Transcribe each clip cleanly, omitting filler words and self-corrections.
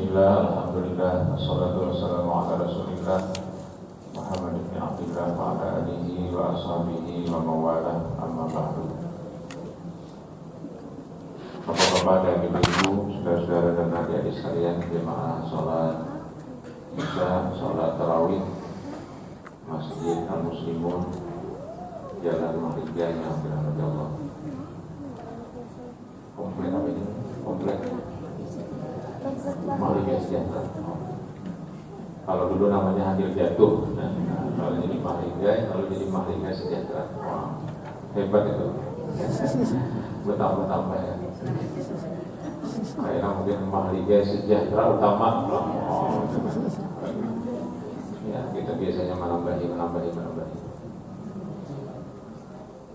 Bismillah, alhamdulillah, wassalatu wassalamu ala rasulillah Muhammad ibn Abdillah wa ala alihi wa ashabihi wa mawalah, amma ba'du. Bapak-bapak dan ibu-ibu, saudara-saudara dan adik-adik sekalian, jemaah sholat isya, sholat tarawih Masjid Al-Muslimun Jalan Mahligai yang dirahmati Allah. Komplek apa ini? Komplek Mahligai Sejahtera. Kalau dulu namanya Hadir Jatuh, kalau jadi Mahligai, kalau jadi Mahligai Sejahtera. Wah, hebat itu. Betapa-betapa ya. Kayaknya mungkin Mahligai Sejahtera utama. Ya, kita biasanya menambahi.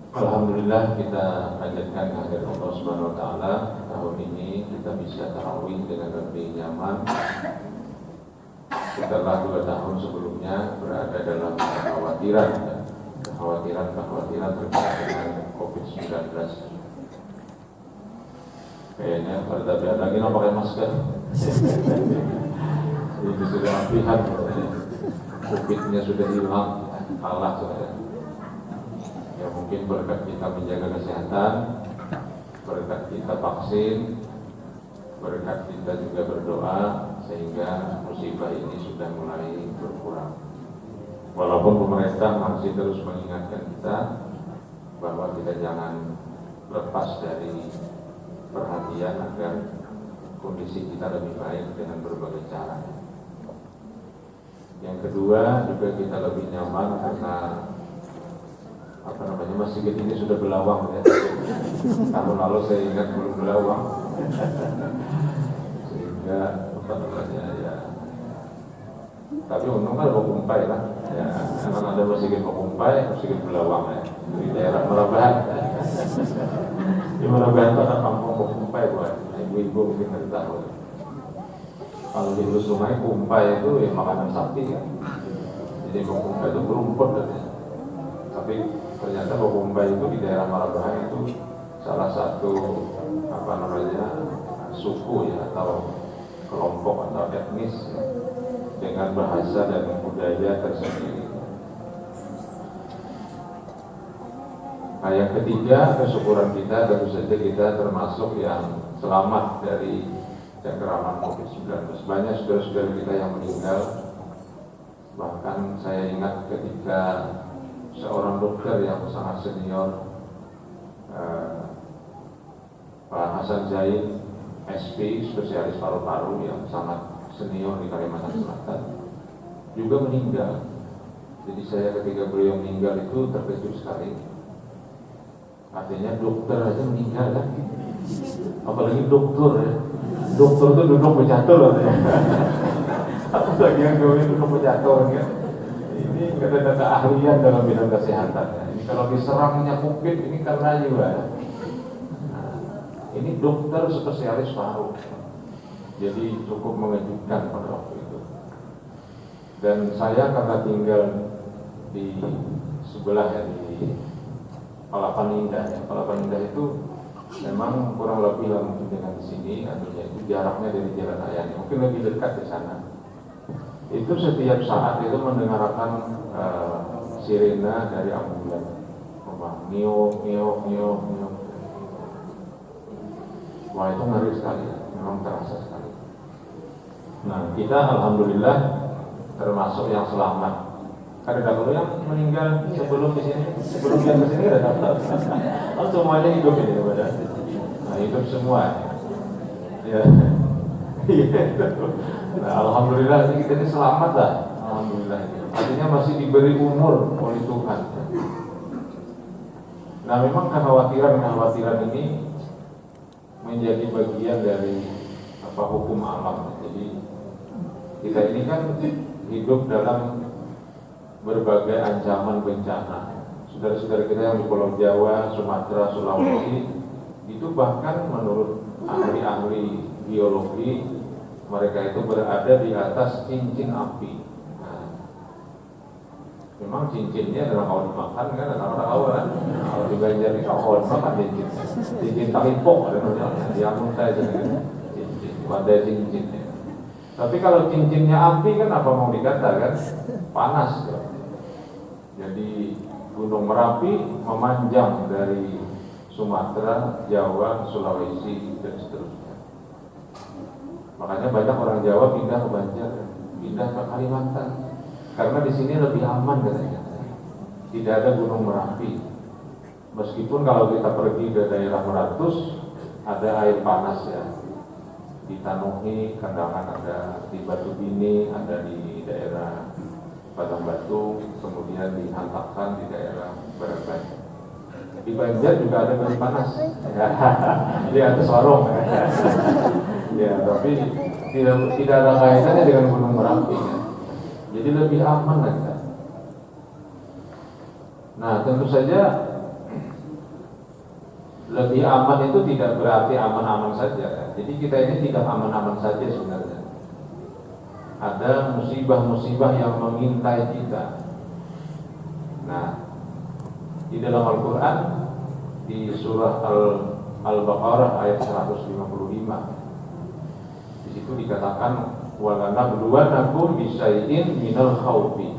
Alhamdulillah, kita panjatkan kehadirat Allah Subhanahu wa taala. Tahun ini kita bisa tarawih dengan lebih nyaman setelah 2 tahun sebelumnya berada dalam kekhawatiran terkait dengan COVID-19. Kayaknya pada lagi pakai masker. Itu sudah lihat COVID-nya sudah hilang, kalah sudah. Ya mungkin berkat kita menjaga kesehatan, berkat kita vaksin, berkat kita juga berdoa, sehingga musibah ini sudah mulai berkurang. Walaupun pemerintah masih terus mengingatkan kita bahwa kita jangan lepas dari perhatian agar kondisi kita lebih baik dengan berbagai cara. Yang kedua, juga kita lebih nyaman karena masjid ini sudah belawang ya. Tahun lalu saya ingat belum belawang, sehingga ya. Tapi untung kan Bokumpai lah, ya. Karena ada masjid Bokumpai, masjid belawang ya di daerah Merabahan. Di Merabahan itu ada kampung Bokumpai buat ibu-ibu mungkin nggak tahu. Kalau di Hulu Sungai kumpai itu ya makanan sapi kan. Jadi Bokumpai itu berumput katanya. Tapi ternyata Bokumpai itu di daerah Marabahan itu salah satu suku ya, atau kelompok atau etnis ya, dengan bahasa dan budaya tersendiri. Nah, yang ketiga, kesyukuran kita tentu saja kita termasuk yang selamat dari cengkeraman COVID-19. Banyak saudara-saudara kita yang meninggal. Bahkan saya ingat ketika seorang dokter yang sangat senior, Pak Hasan Zaid, SP, spesialis paru-paru yang sangat senior di Kalimantan Selatan, juga meninggal. Jadi saya ketika beliau meninggal itu terkejut sekali. Artinya dokter aja meninggal kan? Apalagi dokter ya. Dokter itu duduk bercatur loh ya. Apalagi yang duduk bercatur kan? Ini kata keahlian dalam bidang kesehatan ya. Ini kalau diserangnya COVID ini karena juga ya. Nah, ini dokter spesialis paru. Jadi cukup mengejutkan pada waktu itu. Dan saya karena tinggal di sebelah ya, di Palapan Indah ya. Palapan Indah itu memang kurang lebih lah mungkin dengan di sini, artinya itu jaraknya dari Jalan Ayani, mungkin lebih dekat di sana. Itu setiap saat itu mendengarkan sirena dari ambulan, niuk. Wah, itu ngeri sekali, memang terasa sekali. Nah, kita alhamdulillah termasuk yang selamat. Ada dahulu yang meninggal sebelum di sini, sebelum dia ke sini ada daftar. Oh, semuanya hidup ini pada. Nah, hidup semua. Ya. Nah, alhamdulillah kita ini selamat lah. Alhamdulillah. Artinya masih diberi umur oleh Tuhan. Nah, memang kekhawatiran ini menjadi bagian dari hukum alam. Jadi kita ini kan hidup dalam berbagai ancaman bencana. Saudara-saudara kita yang di Pulau Jawa, Sumatera, Sulawesi, itu bahkan menurut ahli-ahli biologi, mereka itu berada di atas cincin api. Nah, memang cincinnya adalah kalau dimakan kan, orang tahu kan. Kalau di Banjar itu kalau dimakan cincin talipok ada namanya, di Amun saya cincin, ada cincinnya. Tapi kalau cincinnya api kan apa mau dikatakan, panas. Jadi Gunung Merapi memanjang dari Sumatera, Jawa, Sulawesi dan seterusnya. Makanya banyak orang Jawa pindah ke Banjar, pindah ke Kalimantan, karena di sini lebih aman katanya. Tidak ada Gunung Merapi. Meskipun kalau kita pergi ke daerah Meratus ada air panas ya. Di Tanuhi, Kandangan ada, di Batu Bini ada, di daerah Padang Batu, kemudian di Hantakan di daerah Barabai. Di Banjar juga ada air panas. Di atas warung. Ya, tapi tidak ada kaitannya dengan Gunung Merapi ya. Jadi lebih aman lah kita. Nah, tentu saja lebih aman itu tidak berarti aman-aman saja. Jadi kita ini tidak aman-aman saja sebenarnya. Ada musibah-musibah yang mengintai kita. Nah, di dalam Al-Quran di surah Al-Baqarah ayat 155, di situ dikatakan walanabluwannakum bisyai'in minal khawfi.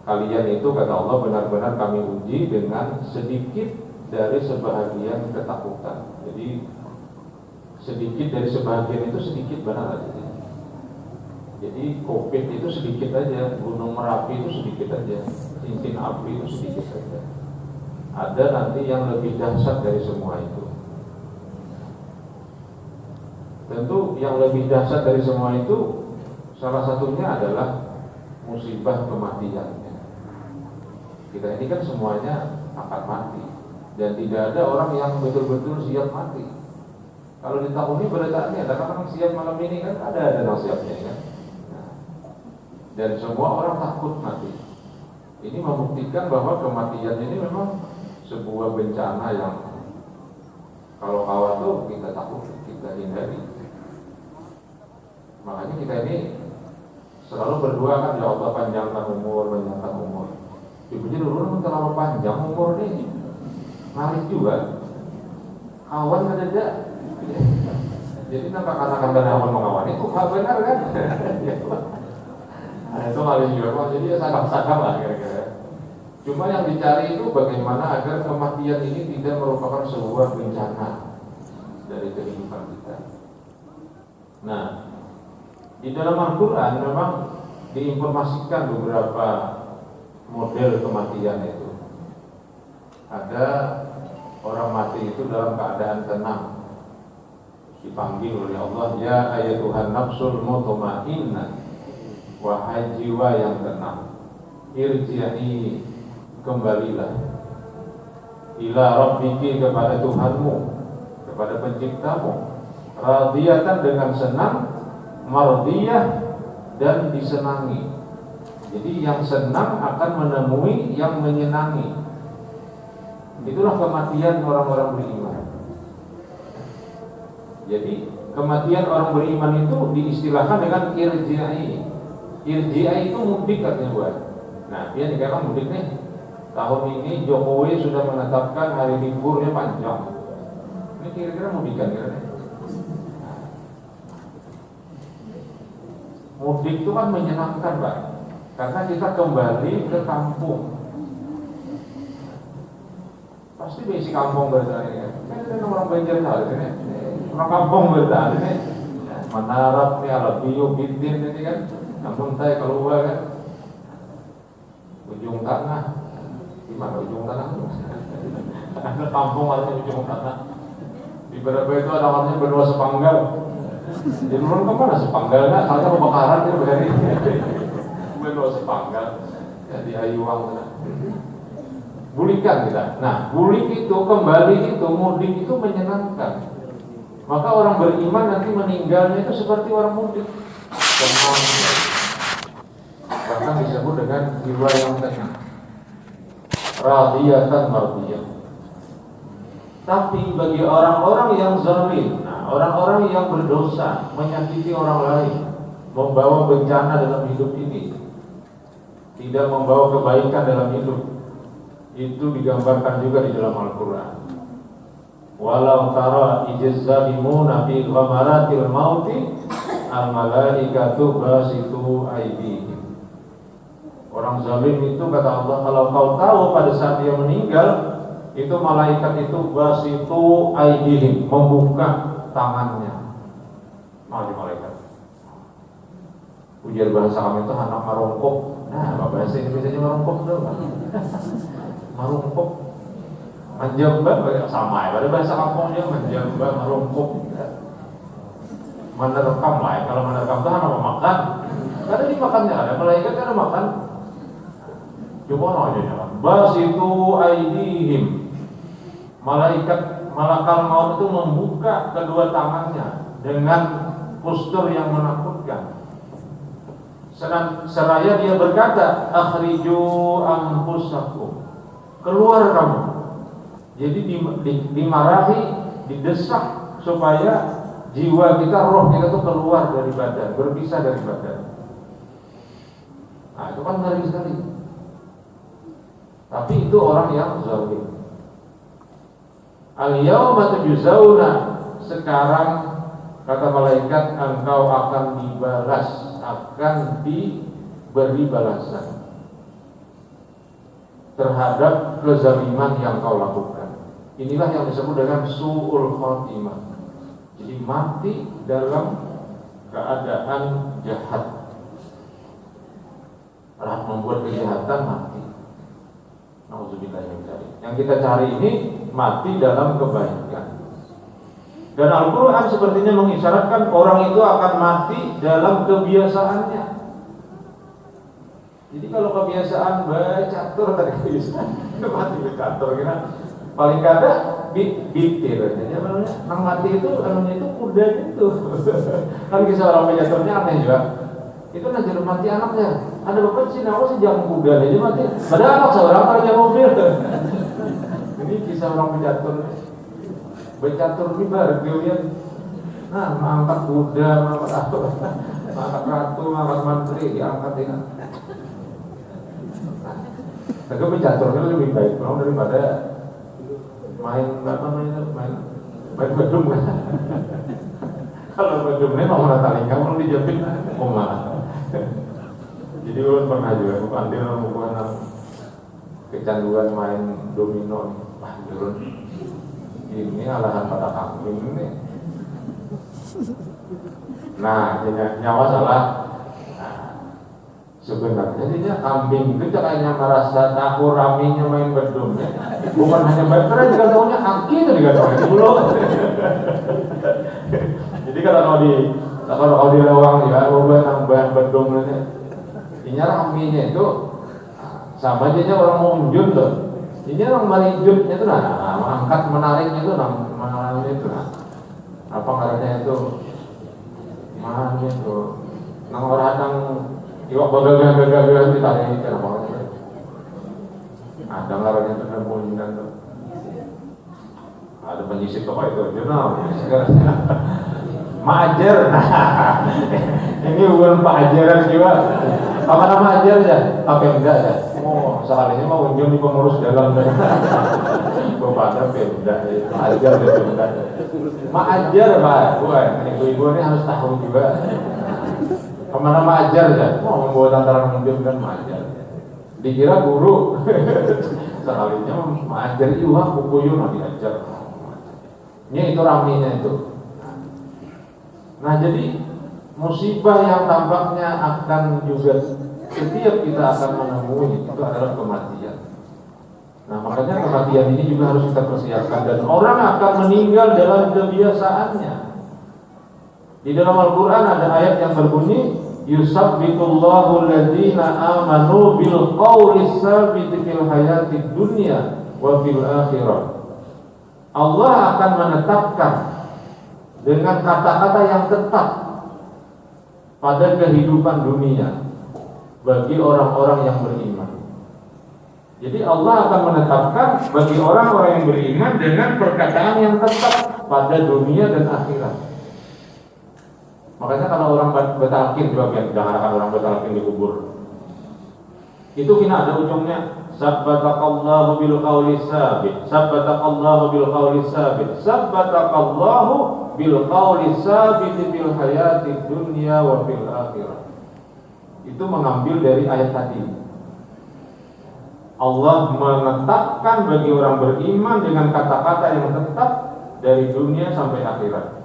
Kalian itu, kata Allah, benar-benar kami uji dengan sedikit dari sebahagian ketakutan. Jadi sedikit dari sebahagian itu sedikit benar aja. Jadi COVID itu sedikit aja, Gunung Merapi itu sedikit aja, cincin api itu sedikit aja. Ada nanti yang lebih dahsyat dari semua itu. Tentu yang lebih dahsyat dari semua itu salah satunya adalah musibah kematian. Kita ini kan semuanya akan mati, dan tidak ada orang yang betul-betul siap mati. Kalau di tahun ini beredarnya ada orang siap malam ini kan, ada nasihatnya kan. Nah, dan semua orang takut mati. Ini membuktikan bahwa kematian ini memang sebuah bencana yang kalau kawat tuh kita takut, kita hindari. Makanya kita ini selalu berdoa kan, ya Allah panjangkan umur, panjangkan umur. Ibunya dulu terlalu panjang umur nih, ngarit juga. Kawan ada. Jadi nampak katakan dari awan mengawan itu gak benar kan? Nah, itu ngarit juga. Jadi ya sagam-sagam lah kira-kira. Cuma yang dicari itu bagaimana agar kematian ini tidak merupakan sebuah bencana dari kehidupan kita. Nah, di dalam Al-Quran memang diinformasikan beberapa model kematian itu. Ada orang mati itu dalam keadaan tenang, dipanggil oleh Allah, ya ayyatuhan nafsul mutmainnah, wahai jiwa yang tenang, irji'i, kembalilah, ila rabbiki, kepada Tuhanmu, kepada penciptamu, radiyatan, dengan senang, mardiyah, dan disenangi. Jadi yang senang akan menemui yang menyenangi. Itulah kematian orang-orang beriman. Jadi kematian orang beriman itu diistilahkan dengan irji'i. Irji'i itu mudik katanya buat. Nah, dia dikatakan mudik nih. Tahun ini Jokowi sudah menetapkan hari liburnya panjang. Ini kira-kira mudikan kira-kira. Mudik itu kan menyenangkan, Pak. Karena kita kembali ke kampung. Pasti besi kampung bertani ya. Kan orang Banjar kali ini. Orang kampung bertani ini. Menarap nih, Alabiyo, Bintin ini kan. Kampung saya keluar kan. Ujung tanah. Gimana ujung tanah? Ada kampung artinya ujung tanah. Di Barabai itu ada orangnya berdua sepanggal. Jadi orang kemana sepanggal nggak? Soalnya kebakaran dia begini. Berdua sepanggal. Jadi ayuang. Bulikan kita. Nah, bulik itu, kembali itu, mudik itu menyenangkan. Maka orang beriman nanti meninggalnya itu seperti orang mudik. Tenang. Bahkan disebut dengan jiwa yang tenang. Radiyatan mardiyah. Tapi bagi orang-orang yang zalim, orang-orang yang berdosa, menyakiti orang lain, membawa bencana dalam hidup ini, tidak membawa kebaikan dalam hidup, itu digambarkan juga di dalam Al-Quran. Walau tara ijiz zalimuna fi ghamaratil mauti al-malaikatu basitu aydihim. Orang zalim itu kata Allah, kalau kau tahu pada saat dia meninggal, itu malaikat itu basitu aydihim, membuka tangannya. Di malaikat. Ujar bahasa kami itu anak marungkuk. Nah, bahasa Indonesia marungkuk dong. Marungkuk. Menjambak sama ya, pada bahasa kampungnya menjambak, marungkuk. Menerkam lah ya. Kalau menerkam itu hanya memakan. Karena dimakannya ada malaikat kan ada makan. Coba aja kan. Basitu aydihim. Malakal maut itu membuka kedua tangannya dengan postur yang menakutkan. Seraya dia berkata, akhriju anfusakum, keluar kamu. Jadi dimarahi, didesak supaya jiwa kita, roh kita itu keluar dari badan, berpisah dari badan. Nah itu kan ngeri sekali. Tapi itu orang yang zalim. Al-yawma tujzauna, sekarang kata malaikat engkau akan dibalas, akan diberi balasan terhadap kezaliman yang kau lakukan. Inilah yang disebut dengan su'ul khotimah. Jadi mati dalam keadaan jahat, membuat kejahatan, mati. Nauzubillah min dzalik. Yang kita cari ini mati dalam kebaikan. Dan Al-Quran sepertinya mengisyaratkan orang itu akan mati dalam kebiasaannya. Jadi kalau kebiasaan bacatur tadi kebiasaan mati bacatur, kira paling kada bitir. Jadi namanya nang mati itu anunya itu kuda itu. Kan kisah orang bacaturnya aneh juga. Itu nanti mati anaknya. Ada bapak sih nawa sih jam kuda aja mati. Padahal anak seorang kerja mobil. Ini kisah orang becatur ini baru dia. Nah, mengangkat kuda, mengangkat apa? Mengangkat ratu, mengangkat menteri, diangkat ini. Tapi becatur itu lebih baik daripada main apa namanya, main bedung kan. Kalau bedungnya mau menatalinkan, kalau dijepit, mana? Jadi ulun pernah juga bukan kecanduan main domino. Wah, ulun ini alasan pada kambing ini. Nah, nyawa salah. Nah, sebenarnya jadinya kambing itu kayaknya merasa tahu raminya main bedungnya. Bukan hanya baterai, juga tahunya aki itu juga tahunya dulu. Jadi kalau di lawang ya, bahan bedung ini, ini raminya itu sama aja orang mau unjun tuh. Ini orang marijutnya itu angkat menariknya itu apa ngarannya itu mana itu orang iwak gagal ditarik kenapa ada ngarannya itu mundan tuh ada penyisip apa itu jurnal Majer. Ini bukan Pak Ajaran juga. Apa nama Ajar ya? Apa enggak ya? Oh, sekali ini mau unjung di pengurus dalam dan kepada Pemda. Ajar dan Pemda. Mak Ajar Pak, bukan. Ibu-ibu ini harus tahu juga. Kemana Mak Ajar ya? Mau membawa antara unjung dan Mak Ajar. Dikira guru. Sekalinya Mak Ajar juga buku yuk diajar. Ini itu raminya itu. Nah jadi musibah yang tampaknya akan juga setiap kita akan menemui itu adalah kematian. Nah makanya kematian ini juga harus kita persiapkan dan orang akan meninggal dalam kebiasaannya. Di dalam Al-Quran ada ayat yang berbunyi yusabbitullahu alladhina amanu bil qawli tsabiti fil hayatid dunya wa fil akhirah. Allah akan menetapkan dengan kata-kata yang tetap pada kehidupan dunia bagi orang-orang yang beriman. Jadi Allah akan menetapkan bagi orang-orang yang beriman dengan perkataan yang tetap pada dunia dan akhirat. Makanya kalau orang betalkin juga jangan akan orang betalkin dikubur. Itu kena ada ujungnya sabbataqallahu bil qawli sabit, sabbataqallahu bil qawli sabit, sabbataqallahu bil qawli sabiti fil hayati dunya wa fil akhirah. Itu mengambil dari ayat tadi. Allah menetapkan bagi orang beriman dengan kata-kata yang tetap dari dunia sampai akhirat.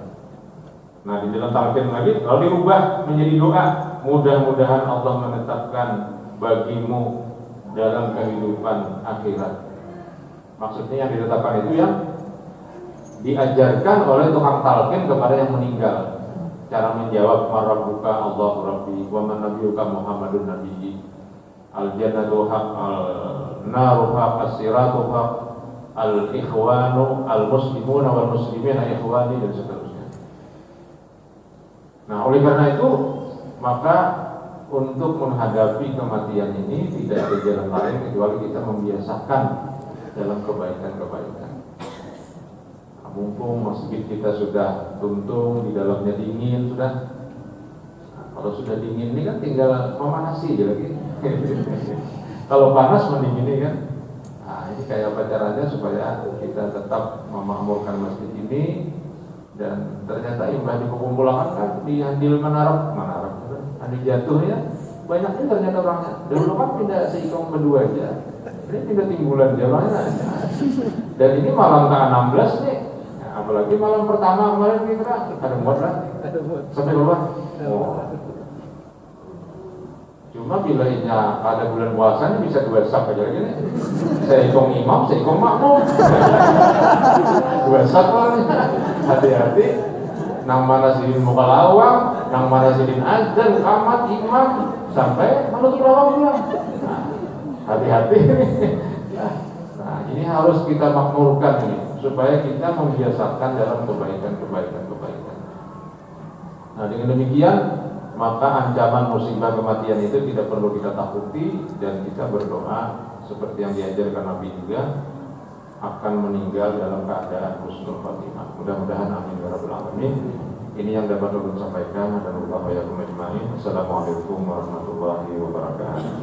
Nah, di dalam talqin lagi kalau diubah menjadi doa, mudah-mudahan Allah menetapkan bagimu dalam kehidupan akhirat. Maksudnya yang ditetapkan itu yang diajarkan oleh tukang talqin kepada yang meninggal. Cara menjawab marabbuka Allahu rabbi wa man nabiyuka Muhammadun nabiyyi. Al-jannatu haq, al-naru haq, as-siratu haq, al-ikhwanu, al-muslimuna wal muslimina ikhwani, dan seterusnya. Nah, oleh karena itu, maka untuk menghadapi kematian ini tidak ada jalan lain kecuali kita membiasakan dalam kebaikan-kebaikan. Nah, mumpung masjid kita sudah tuntung, di dalamnya dingin sudah. Nah, kalau sudah dingin ini kan tinggal memanasi aja lagi. Kalau panas mendingin kan. Nah, ini kayak apa caranya supaya kita tetap memakmurkan masjid ini. Dan ternyata imbah dikumpulkan kan di Handil Manarap, Handil jatuh ya, banyaknya ternyata orangnya. Dulu kan pindah seikong berdua aja, ini pindah timbulan jalannya aja. Dan ini malam ke-16 nih, ya, apalagi malam pertama kemarin kita ada muat lah, sampai berapa? Oh. Cuma bila ada bulan puasa ini bisa 2 sak aja gini. Saya hitung imam, saya hitung makmum. 2 sak lah. Hati-hati. Nang mana sidin muka lawang, nang mana sidin azan, kamat, imam, sampai menutup lawang pulang. Nah, hati-hati. Nah, ini harus kita makmurkan ini supaya kita membiasakan dalam kebaikan. Nah, dengan demikian maka ancaman musibah kematian itu tidak perlu kita takuti, dan kita berdoa seperti yang diajarkan Nabi juga akan meninggal dalam keadaan husnul khatimah. Mudah-mudahan amin ya rabbal alamin. Ini yang dapat saya sampaikan. Dan Assalamualaikum warahmatullahi wabarakatuh.